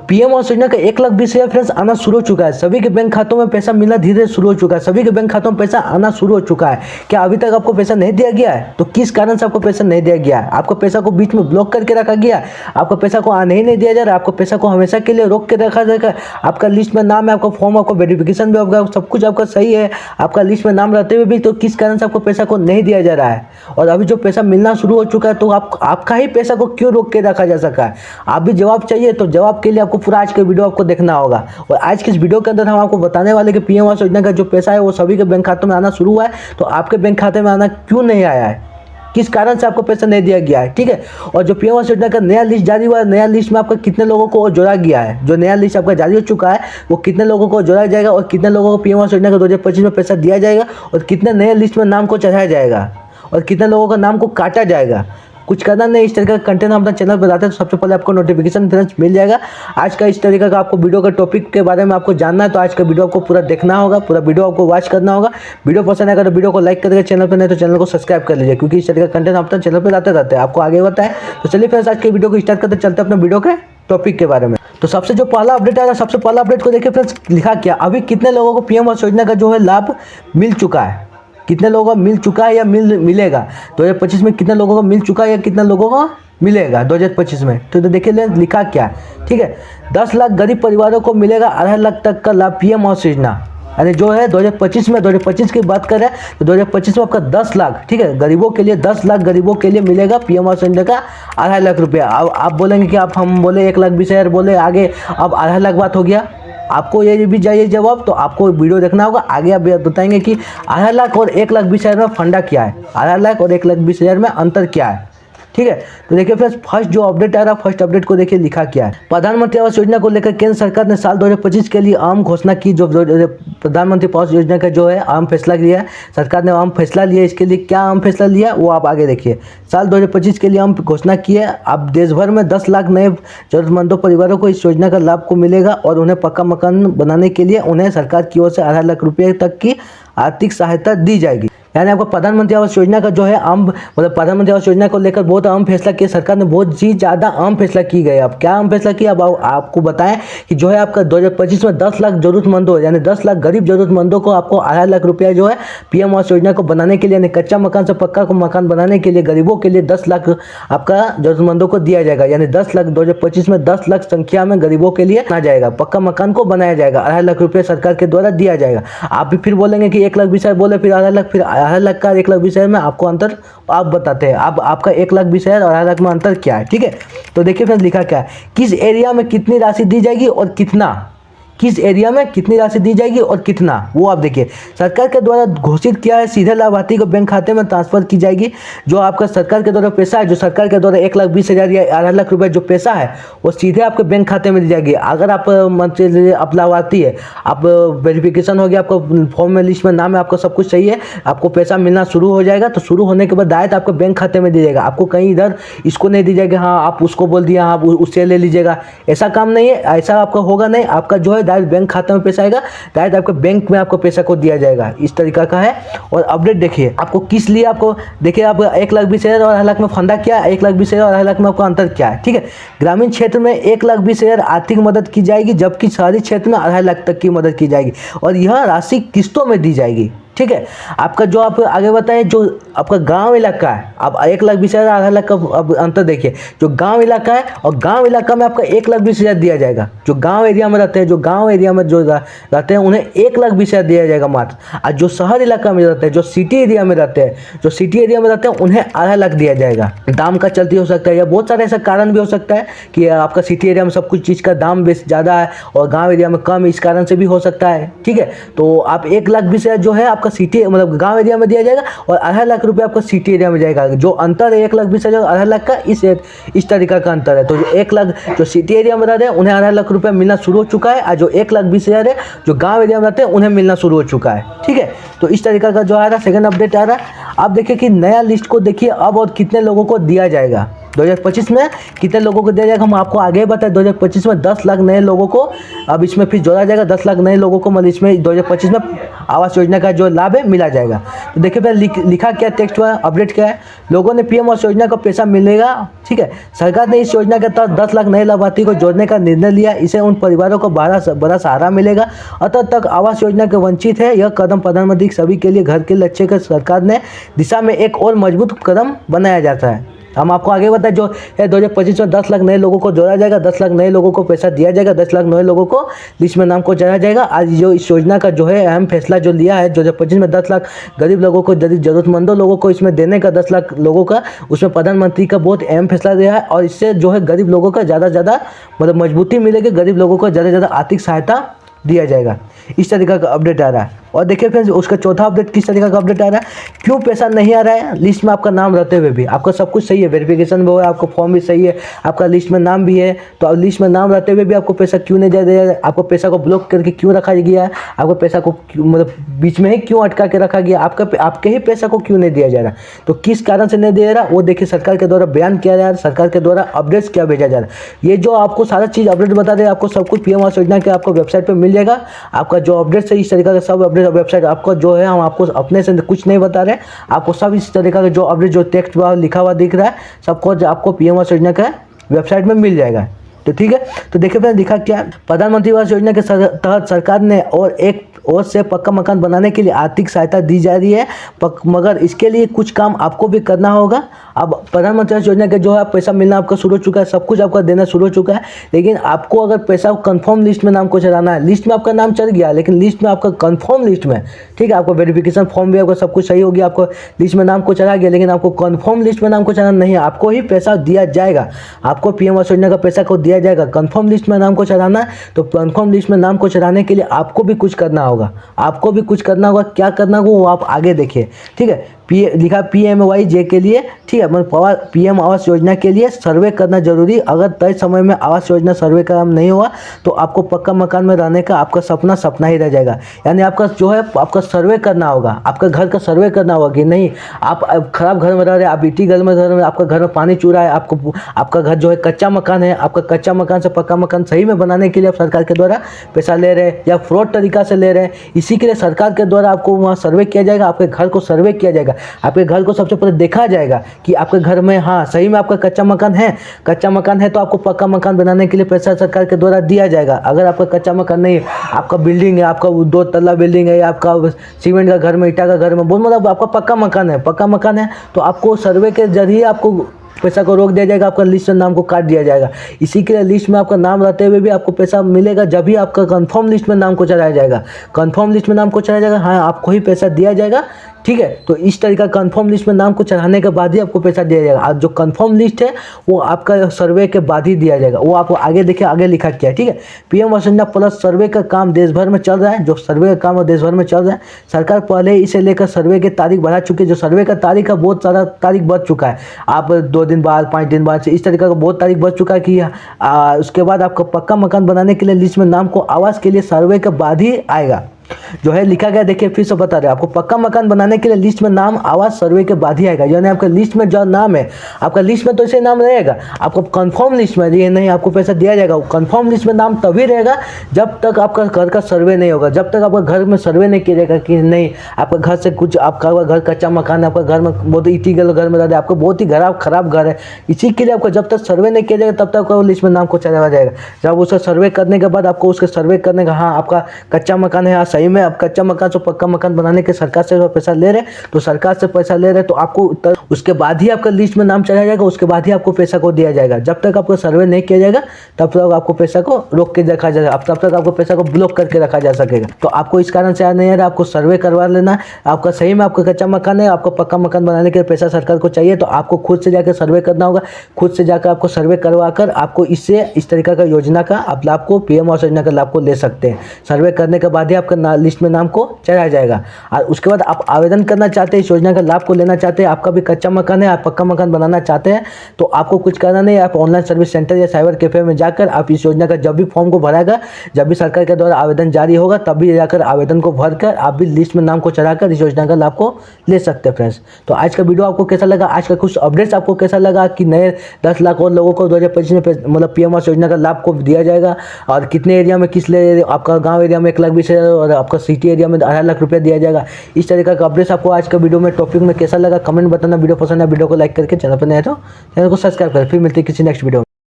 PM Awas Yojana का 1,20,000 friends आना शुरू हो चुका है। सभी के बैंक खातों में पैसा मिलना धीरे धीरे शुरू हो चुका है। सभी के बैंक खातों में पैसा आना शुरू हो चुका है। क्या अभी तक आपको पैसा नहीं दिया गया है? तो किस कारण से आपको पैसा नहीं दिया गया है? आपको पैसा को बीच में ब्लॉक करके रखा गया है, आपको पैसा को आने ही नहीं दिया जा रहा है, आपको पैसा को हमेशा के लिए रोक के रखा जाएगा। आपका लिस्ट में नाम है, आपका फॉर्म, आपका वेरिफिकेशन भी होगा, सब कुछ आपका सही है, आपका लिस्ट में नाम रहते हुए भी तो किस कारण से आपको पैसा को नहीं दिया जा रहा है? और अभी जो पैसा मिलना शुरू हो चुका है तो आपका ही पैसा को क्यों रोक के रखा जा सका है? आप भी जवाब चाहिए तो जवाब के लिए आपको पूरा आज का वीडियो आपको देखना होगा। और आज की इस वीडियो के अंदर हम आपको बताने वाले कि पीएम आवास योजना का जो पैसा है वो सभी के बैंक खातों में आना शुरू हुआ है, तो आपके बैंक खाते में आना क्यों नहीं आया है, किस कारण से आपको पैसा नहीं दिया गया है, ठीक है। और जो पीएम आवास योजना का नया लिस्ट जारी हुआ है, नया लिस्ट में आपका कितने लोगों को जोड़ा गया है, जो नया लिस्ट आपका जारी हो चुका है वो कितने लोगों को जोड़ा जाएगा और कितने लोगों को पीएम आवास योजना का 2025 में पैसा दिया जाएगा और कितने नए लिस्ट में नाम को चढ़ाया जाएगा और कितने लोगों का नाम को काटा जाएगा। कुछ करना नहीं, इस तरीके का कंटेंट हम अपना चैनल पर बताते हैं तो सबसे पहले आपको नोटिफिकेशन फ्रेंड्स मिल जाएगा। आज का इस तरीके का आपको वीडियो का टॉपिक के बारे में आपको जानना है तो आज का वीडियो आपको पूरा देखना होगा, पूरा वीडियो आपको वॉच करना होगा। वीडियो पसंद आएगा तो वीडियो को लाइक करके, चैनल पर नहीं तो चैनल को सब्सक्राइब कर लीजिए, क्योंकि इस तरीके का कंटेंट हम अपना चैनल पर लाते रहते हैं, आपको आगे बताए। तो चलिए फ्रेंड्स आज के वीडियो को स्टार्ट करते चलते अपने वीडियो के टॉपिक के बारे में। तो सबसे जो पहला अपडेट आया, सबसे पहला अपडेट को देखिए फ्रेंड्स, लिखा क्या अभी कितने लोगों को पीएम आवास योजना का जो है लाभ मिल चुका है, कितने लोगों को मिल चुका है या मिलेगा 2025 में, कितने लोगों को मिल चुका है या कितने लोगों को मिलेगा 2025 में। तो देखिए लिखा क्या है, ठीक है। 10 लाख गरीब परिवारों को मिलेगा 2.5 लाख तक का लाभ पीएम आवास योजना, यानी जो है 2025 में, 2025 की बात करें तो 2025 में आपका 10 लाख, ठीक है, गरीबों के लिए 10 लाख गरीबों के लिए मिलेगा पीएम आवास योजना का 2.5 लाख रुपया। अब आप बोलेंगे कि हम बोले 1,20,000 बोले आगे, अब 2.5 लाख बात हो गया। आपको ये भी चाहिए जवाब तो आपको वीडियो देखना होगा, आगे आप बताएंगे कि 2.5 लाख और 1,20,000 में फंडा क्या है, 2.5 लाख और 1,20,000 में अंतर क्या है, ठीक है। तो देखिए फ्रेंड्स फर्स्ट जो अपडेट आ रहा है, फर्स्ट अपडेट को देखिए लिखा क्या है। प्रधानमंत्री आवास योजना को लेकर केंद्र सरकार ने साल 2025 के लिए अहम घोषणा की। जो प्रधानमंत्री आवास योजना का जो है अहम फैसला लिया है, सरकार ने अहम फैसला लिया। इसके लिए क्या अहम फैसला लिया वो आप आगे देखिए। साल 2025 के लिए अहम घोषणा की है। अब देश भर में 10 लाख नए जरूरतमंदों परिवारों को इस योजना का लाभ को मिलेगा और उन्हें पक्का मकान बनाने के लिए उन्हें सरकार की ओर से 2.5 लाख रुपये तक की आर्थिक सहायता दी जाएगी। यानी आपको प्रधानमंत्री आवास योजना का जो है प्रधानमंत्री आवास योजना को लेकर बहुत अहम फैसला किया सरकार ने, बहुत ही ज़्यादा अहम फैसला की गई। अब क्या अहम फैसला किया, अब आपको बताएं कि जो है आपका 2025 में 10 लाख जरूरतमंदों, यानी 10 लाख गरीब जरूरतमंदों को आपको 2.5 लाख रुपया जो है पीएम आवास योजना को बनाने के लिए, यानी कच्चा मकान से पक्का को मकान बनाने के लिए गरीबों के लिए 10 लाख आपका जरूरतमंदों को दिया जाएगा। यानी 10 लाख 2025 में 10 लाख संख्या में गरीबों के लिए बनाया जाएगा, पक्का मकान को बनाया जाएगा, 2.5 लाख रुपया सरकार के द्वारा दिया जाएगा। आप भी फिर बोलेंगे कि 1,20,000 बोले फिर 2.5 लाख, फिर 2.5 लाख का 1,20,000 में आपको अंतर आप बताते हैं। अब आपका 1,20,000 और 2.5 लाख में अंतर क्या है, ठीक है। तो देखिए फ्रेंड्स लिखा क्या है, किस एरिया में कितनी राशि दी जाएगी और कितना, किस एरिया में कितनी राशि दी जाएगी और कितना, वो आप देखिए। सरकार के द्वारा घोषित किया है, सीधे लाभार्थी को बैंक खाते में ट्रांसफर की जाएगी। जो आपका सरकार के द्वारा पैसा है, जो सरकार के द्वारा 1,20,000 या 2.5 लाख रुपए जो पैसा है वो सीधे आपके बैंक खाते में दी जाएगी। अगर आप आप लाभार्थी है, आप वेरिफिकेशन हो गया, आपको फॉर्म में लिस्ट में नाम है, आपको सब कुछ सही है, आपको पैसा मिलना शुरू हो जाएगा। तो शुरू होने के बाद डायरेक्ट आपके बैंक खाते में दी जाएगा, आपको कहीं इधर इसको नहीं दी जाएगी, हाँ आप उसको बोल दिया आप उससे ले लीजिएगा, ऐसा काम नहीं है, ऐसा आपका होगा नहीं। आपका जो है डायरेक्ट बैंक खाते में पैसा आएगा, डायरेक्ट आपके बैंक में आपको पैसा को दिया जाएगा, इस तरीका का है। और अपडेट देखिए आपको किस लिए, आपको देखिए आप 1,20,000 और 2.5 लाख में फंडा क्या, 1,20,000 और 2.5 लाख में आपका अंतर क्या है, ठीक है। ग्रामीण क्षेत्र में 1,20,000 आर्थिक मदद की जाएगी, जबकि शहरी क्षेत्र में 2.5 लाख तक की मदद की जाएगी और यह राशि किस्तों में दी जाएगी, ठीक है। आपका जो आप आगे बताएं, जो आपका गांव इलाका है, आप 1,20,000 2.5 लाख का अब अंतर देखिए। जो गांव इलाका है और गांव इलाका में आपका 1,20,000 दिया जाएगा। जो गांव एरिया में रहते हैं, जो गांव एरिया में जो रहते हैं उन्हें 1,20,000 दिया जाएगा मात्र। और जो शहर इलाका में रहते हैं, जो सिटी एरिया में रहते हैं, जो सिटी एरिया में रहते हैं उन्हें 2.5 लाख दिया जाएगा। दाम का चलती हो सकता है या बहुत सारे ऐसा कारण भी हो सकता है कि आपका सिटी एरिया में सब कुछ चीज़ का दाम बेस ज़्यादा है और गाँव एरिया में कम, इस कारण से भी हो सकता है, ठीक है। तो आप 1,20,000 जो है आपका सिटी मतलब गांव एरिया में दिया जाएगा और 2.5 लाख रुपए आपको सिटी एरिया में जाएगा। जो अंतर है 1,20,000 और 2.5 लाख का, इस तरीका का अंतर है। तो जो 1 लाख जो सिटी एरिया में रहते हैं उन्हें 2.5 लाख रुपए मिलना शुरू हो चुका है और जो 1,20,000 है जो गांव एरिया में रहते हैं उन्हें मिलना शुरू हो चुका है, ठीक है। तो इस तरीका का जो आ रहा है सेकंड अपडेट आ रहा है। आप देखिए कि नया लिस्ट को देखिए अब और कितने लोगों को दिया जाएगा। 2025 में कितने लोगों को दिया जाएगा हम आपको आगे बताएं। 2025 में 10 लाख नए लोगों को अब इसमें फिर जोड़ा जाएगा। 10 लाख नए लोगों को मतलब इसमें 2025 में आवास योजना का जो लाभ है मिला जाएगा। तो देखिए पहले लिखा क्या टेक्स्ट हुआ, अपडेट क्या है, लोगों ने पीएम आवास योजना का पैसा मिलेगा। ठीक है, सरकार ने इस योजना के तहत 10 लाख नए लाभार्थी को जोड़ने का निर्णय लिया। इसे उन परिवारों को बड़ा सहारा मिलेगा अतः तक आवास योजना के वंचित है। यह कदम प्रधानमंत्री सभी के लिए घर के लक्ष्य के सरकार ने दिशा में एक और मजबूत कदम बनाया जाता है। हम आपको आगे बताएं जो है 2025 में 10 लाख नए लोगों को जोड़ा जाएगा, 10 लाख नए लोगों को पैसा दिया जाएगा, 10 लाख नए लोगों को लिस्ट में नाम को चढ़ाया जाएगा। आज जो इस योजना का जो है अहम फैसला जो लिया है 2025 में 10 लाख गरीब लोगों को, जरूरतमंदों लोगों को इसमें देने का, 10 लाख लोगों का, उसमें प्रधानमंत्री का बहुत अहम फैसला लिया है। और इससे जो है गरीब लोगों का ज़्यादा से ज़्यादा मतलब मजबूती मिलेगी, गरीब लोगों को ज़्यादा से ज़्यादा आर्थिक सहायता दिया जाएगा। इस तरीका का अपडेट आ रहा है। और देखिए फ्रेंड्स उसका चौथा अपडेट किस तरीका का अपडेट आ रहा है, क्यों पैसा नहीं आ रहा है लिस्ट में आपका नाम रहते हुए भी। आपका सब कुछ सही है, वेरिफिकेशन भी है, आपका फॉर्म भी सही है, आपका लिस्ट में नाम भी है, तो अब लिस्ट में नाम रहते हुए भी आपको पैसा क्यों नहीं दिया जा रहा है, आपको पैसा को ब्लॉक करके क्यों रखा गया है, आपको पैसा को मतलब बीच में ही क्यों अटका के रखा गया, आपके ही पैसा को क्यों नहीं दिया जा रहा, तो किस कारण से नहीं दिया जा रहा वो देखिए सरकार के द्वारा बयान किया जा रहा है, सरकार के द्वारा अपडेट्स क्या भेजा जा रहा है। ये जो आपको सारा चीज़ अपडेट बता रहे हैं, आपको सब कुछ पीएम आवास योजना के आपको वेबसाइट पर मिल जाएगा। आपका जो अपडेट्स है इस तरीका का सब अपडेट वेबसाइट आपको जो है हम आपको अपने से कुछ नहीं बता रहे, आपको सब इस तरीका का जो अपडेट जो टेक्स्ट लिखा हुआ दिख रहा है सबको आपको पीएम आवास योजना का वेबसाइट में मिल जाएगा। तो ठीक है, तो देखिए मैंने लिखा क्या, प्रधानमंत्री आवास योजना के तहत सरकार ने और एक और से पक्का मकान बनाने के लिए आर्थिक सहायता दी जा रही है, मगर इसके लिए कुछ काम आपको भी करना होगा। अब प्रधानमंत्री आवास योजना के जो है पैसा मिलना आपका शुरू हो चुका है, सब कुछ आपका देना शुरू हो चुका है, लेकिन आपको अगर पैसा कंफर्म लिस्ट में नाम को चढ़ाना है, लिस्ट में आपका नाम चढ़ गया लेकिन लिस्ट में आपका कंफर्म लिस्ट में, ठीक है, आपको वेरिफिकेशन फॉर्म भी आपका सब कुछ सही हो गया, आपको लिस्ट में नाम को चढ़ा गया, लेकिन आपको कंफर्म लिस्ट में नाम को चढ़ाना नहीं है, आपको ही पैसा दिया जाएगा, आपको पीएम आवास योजना का पैसा को दिया जाएगा। कंफर्म लिस्ट में नाम को चढ़ाना है तो कंफर्म लिस्ट में नाम को चढ़ाने के लिए आपको भी कुछ करना होगा, आपको भी कुछ करना होगा। क्या करना होगा वो आप आगे देखिए। ठीक है, लिखा PMAY के लिए, ठीक है, मतलब पीएम आवास योजना के लिए सर्वे करना जरूरी। अगर तय समय में आवास योजना सर्वे का काम नहीं हुआ तो आपको पक्का मकान में रहने का आपका सपना ही रह जाएगा। यानी आपका जो है आपका सर्वे करना होगा, आपका घर का सर्वे करना होगा कि नहीं आप खराब घर में रह रहे हैं, आप ईटी घर में रह रहे हैं, आपका घर में पानी चूरा है, आपका घर जो है कच्चा मकान है, आपका कच्चा मकान से पक्का मकान सही में बनाने के लिए आप सरकार के द्वारा पैसा ले रहे हैं या फ्रॉड तरीका से ले रहे हैं, इसी के लिए सरकार के द्वारा आपको वहाँ सर्वे किया जाएगा, आपके घर को सर्वे किया जाएगा, आपके घर को सबसे पहले देखा जाएगा कि आपके घर में हाँ सही में आपका कच्चा मकान है तो आपको पक्का मकान बनाने के लिए पैसा सरकार के द्वारा दिया जाएगा। अगर आपका कच्चा मकान नहीं है, आपका बिल्डिंग है, आपका 2 तल्ला बिल्डिंग है, आपका सीमेंट का घर में, ईटा का घर में, बहुत मतलब आपका पक्का मकान है तो आपको सर्वे के जरिए आपको पैसा को रोक दिया जाएगा, आपका लिस्ट में नाम को काट दिया जाएगा। इसी के लिए लिस्ट में आपका नाम रहते हुए भी आपको पैसा मिलेगा जब भी आपका कंफर्म लिस्ट में नाम को चढ़ाया जाएगा। कंफर्म लिस्ट में नाम को चढ़ाया जाएगा, हाँ आपको ही पैसा दिया जाएगा। ठीक है, तो इस तरीका कंफर्म लिस्ट में नाम को चढ़ाने के बाद ही आपको पैसा दिया जाएगा। आज जो कंफर्म लिस्ट है वो आपका सर्वे के बाद ही दिया जाएगा, वो आपको आगे देखिए आगे लिखा क्या है। ठीक है, पीएम आवास योजना प्लस सर्वे का काम देश भर में चल रहा है, जो सर्वे का काम देश भर में चल रहा है। सरकार पहले इसे लेकर सर्वे की तारीख बढ़ा चुकी है, जो सर्वे का तारीख है बहुत सारा तारीख बढ़ चुका है। आप 2 दिन बाद 5 दिन बाद से इस तरीका का बहुत तारीख बढ़ चुका है कि उसके बाद आपको पक्का मकान बनाने के लिए लिस्ट में नाम को आवास के लिए सर्वे के बाद ही आएगा। जो है लिखा गया, देखिए फिर से बता रहे हैं आपको, पक्का मकान बनाने के लिए लिस्ट में नाम आवास सर्वे के बाद ही आएगा। यानी आपका लिस्ट में जो नाम है, आपका लिस्ट में तो ऐसे नाम रहेगा, आपको कंफर्म लिस्ट में ये नहीं आपको पैसा दिया जाएगा। कंफर्म लिस्ट में नाम तभी रहेगा जब तक आपका घर का सर्वे नहीं होगा, जब तक आपका घर में सर्वे नहीं किया जाएगा कि नहीं आपका घर से कुछ, आपका घर कच्चा मकान है, आपका घर में बहुत ईटी घर में रहता है, आपको बहुत ही खराब घर है, इसी के लिए आपको जब तक सर्वे नहीं किया जाएगा तब तक आपको लिस्ट में नाम को चढ़ाया जाएगा। जब उसका सर्वे करने के बाद आपको उसके सर्वे करने का, हाँ आपका कच्चा मकान है, सही में आप कच्चा मकान से पक्का मकान बनाने के सरकार से पैसा ले रहे, तो सरकार से पैसा ले रहे तो आपको उसके बाद ही आपका लिस्ट में नाम चढ़ाया जाएगा, उसके बाद ही आपको पैसा को दिया जाएगा। जब तक आपको सर्वे नहीं किया जाएगा तब तक आपको पैसा को रोक के रखा जाएगा, तब तक आपको पैसा को ब्लॉक करके रखा जा सकेगा। तो आपको इस कारण से याद नहीं आ रहा, आपको सर्वे करवा लेना है। आपका सही में आपका कच्चा मकान है, आपको पक्का मकान बनाने के लिए पैसा सरकार को चाहिए, तो आपको खुद से जाकर सर्वे करना होगा। खुद से जाकर आपको सर्वे करवा कर आपको इससे इस तरीका का योजना का आप लाभ को, पीएम आवास योजना का लाभ को ले सकते हैं। सर्वे करने के बाद ही आपका लिस्ट में नाम को चढ़ाया जाएगा। और उसके बाद आप आवेदन करना चाहते हैं, इस योजना का लाभ को लेना चाहते हैं, आपका भी कच्चा मकान है, आप पक्का मकान बनाना चाहते हैं, तो आपको कुछ करना नहीं है। आप ऑनलाइन सर्विस सेंटर या साइबर कैफे में जाकर आप इस योजना का जब भी फॉर्म को भराएगा, जब भी सरकार के द्वारा आवेदन जारी होगा, तभी जाकर आवेदन को भरकर आप भी लिस्ट में नाम को चढ़ाकर इस योजना का लाभ को ले सकते हैं फ्रेंड्स। तो आज का वीडियो आपको कैसा लगा, आज का कुछ अपडेट्स आपको कैसा लगा कि नए 10 लाख और लोगों को 2025 में मतलब पीएम आवास योजना का लाभ को दिया जाएगा, और कितने एरिया में किस लिए, आपका गांव एरिया में 1,20,000 और आपका सिटी एरिया में 2.5 लाख रुपया दिया जाएगा। इस तरीके का अपडेट्स आपको आज का वीडियो में टॉपिक में कैसा लगा कमेंट बताना। वीडियो पसंद है वीडियो को लाइक करके, चैनल पर नए तो चैनल को सब्सक्राइब करें। फिर मिलते हैं किसी नेक्स्ट वीडियो में।